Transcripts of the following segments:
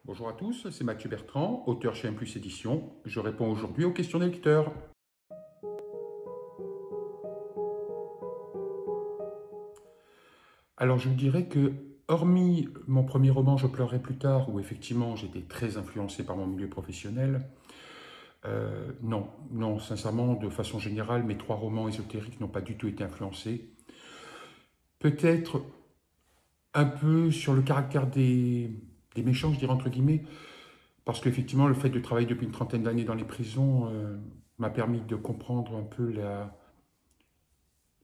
Bonjour à tous, c'est Mathieu Bertrand, auteur chez M+ Éditions. Je réponds aujourd'hui aux questions des lecteurs. Alors je vous dirais que, hormis mon premier roman Je pleurerai plus tard, où effectivement j'étais très influencé par mon milieu professionnel, non, sincèrement, de façon générale, mes trois romans ésotériques n'ont pas du tout été influencés. Peut-être un peu sur le caractère des méchants, je dirais entre guillemets, parce qu'effectivement le fait de travailler depuis une trentaine d'années dans les prisons m'a permis de comprendre un peu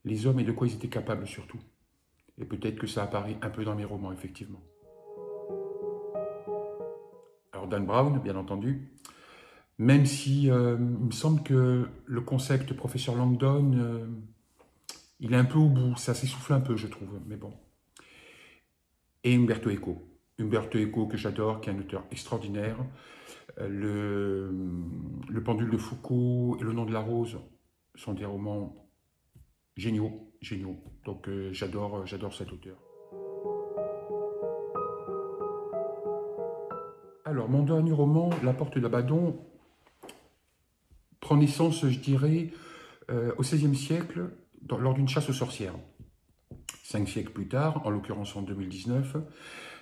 les hommes et de quoi ils étaient capables surtout. Et peut-être que ça apparaît un peu dans mes romans, effectivement. Alors Dan Brown, bien entendu, même si il me semble que le concept professeur Langdon, il est un peu au bout, ça s'essouffle un peu, je trouve, mais bon. Et Umberto Eco. Umberto Eco, que j'adore, qui est un auteur extraordinaire. Le pendule de Foucault et Le nom de la rose sont des romans géniaux, géniaux. Donc j'adore cet auteur. Alors, mon dernier roman, La porte d'Abaddon, prend naissance, je dirais, au XVIe siècle, lors d'une chasse aux sorcières. 5 siècles plus tard, en l'occurrence en 2019,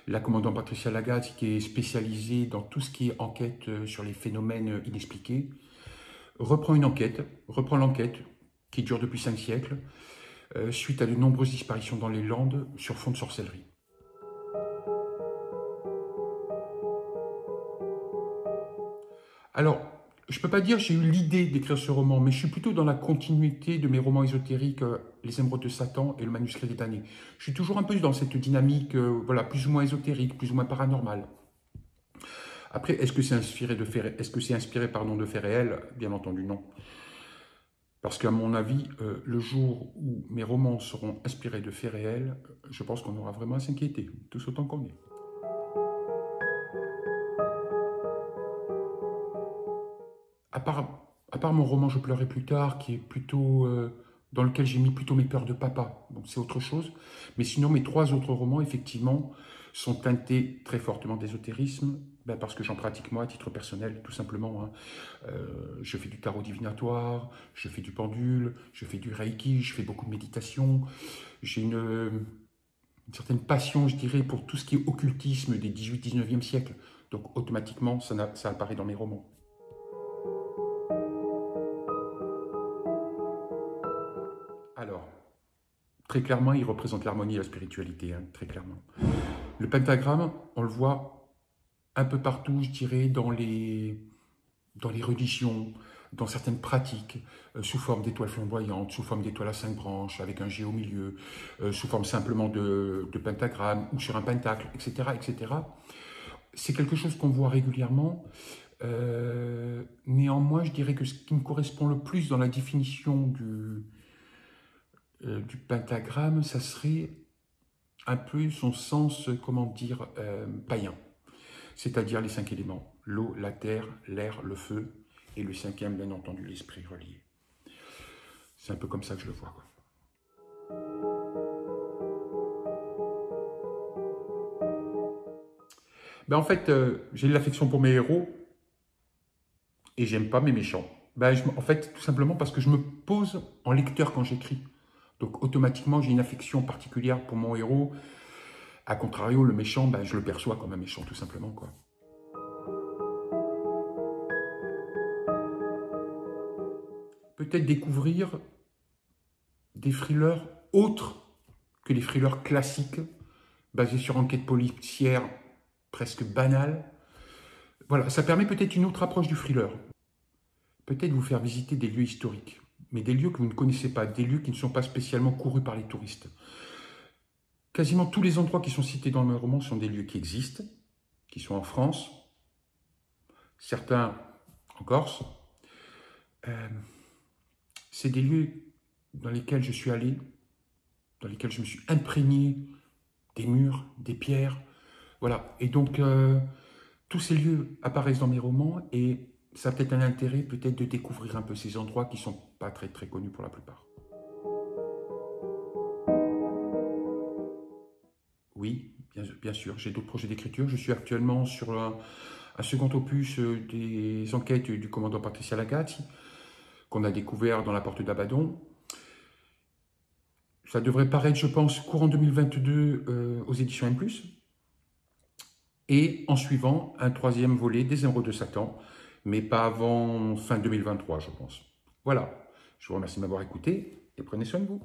la commandante Patricia Lagarde, qui est spécialisée dans tout ce qui est enquête sur les phénomènes inexpliqués, reprend l'enquête qui dure depuis 5 siècles, suite à de nombreuses disparitions dans les Landes sur fond de sorcellerie. Alors, je ne peux pas dire que j'ai eu l'idée d'écrire ce roman, mais je suis plutôt dans la continuité de mes romans ésotériques, Les Émeraudes de Satan et Le Manuscrit des damnés. Je suis toujours un peu dans cette dynamique, voilà, plus ou moins ésotérique, plus ou moins paranormale. Après, est-ce que c'est inspiré de faits, de faits réels? Bien entendu, non. Parce qu'à mon avis, le jour où mes romans seront inspirés de faits réels, je pense qu'on aura vraiment à s'inquiéter, tous autant qu'on est. À part, à part mon roman Je pleurerai plus tard, qui est plutôt dans lequel j'ai mis plutôt mes peurs de papa, donc c'est autre chose. Mais sinon, mes trois autres romans, effectivement, sont teintés très fortement d'ésotérisme, ben parce que j'en pratique moi à titre personnel, tout simplement. Hein. Je fais du tarot divinatoire, je fais du pendule, je fais du reiki, je fais beaucoup de méditation. J'ai une certaine passion, je dirais, pour tout ce qui est occultisme des 18-19e siècle. Donc automatiquement, ça apparaît dans mes romans. Alors, très clairement, il représente l'harmonie et la spiritualité, hein, très clairement. Le pentagramme, on le voit un peu partout, je dirais, dans les religions, dans certaines pratiques, sous forme d'étoiles flamboyantes, sous forme d'étoiles à 5 branches, avec un G au milieu, sous forme simplement de pentagramme ou sur un pentacle, etc. etc. C'est quelque chose qu'on voit régulièrement. Néanmoins, je dirais que ce qui me correspond le plus dans la définition du pentagramme, ça serait un peu son sens, comment dire, païen. C'est-à-dire les 5 éléments, l'eau, la terre, l'air, le feu, et le cinquième, bien entendu, l'esprit relié. C'est un peu comme ça que je le vois, quoi. Ben, en fait, j'ai de l'affection pour mes héros, et j'aime pas mes méchants. Ben, en fait, tout simplement parce que je me pose en lecteur quand j'écris. Donc automatiquement, j'ai une affection particulière pour mon héros. A contrario, le méchant, ben, je le perçois comme un méchant, tout simplement, quoi. Peut-être découvrir des thrillers autres que les thrillers classiques, basés sur enquête policière presque banale. Voilà, ça permet peut-être une autre approche du thriller. Peut-être vous faire visiter des lieux historiques, mais des lieux que vous ne connaissez pas, des lieux qui ne sont pas spécialement courus par les touristes. Quasiment tous les endroits qui sont cités dans mes romans sont des lieux qui existent, qui sont en France, certains en Corse. Euh, c'est des lieux dans lesquels je suis allé, dans lesquels je me suis imprégné des murs, des pierres. Voilà. Et donc, tous ces lieux apparaissent dans mes romans et ça a peut-être un intérêt peut-être de découvrir un peu ces endroits qui ne sont pas très très connus pour la plupart. Oui, bien sûr, j'ai d'autres projets d'écriture. Je suis actuellement sur un second opus des enquêtes du commandant Patricia Lagatti, qu'on a découvert dans la porte d'Abaddon. Ça devrait paraître, je pense, courant 2022 aux éditions M+. Et en suivant, un troisième volet des Émeraudes de Satan, mais pas avant fin 2023, je pense. Voilà, je vous remercie de m'avoir écouté et prenez soin de vous.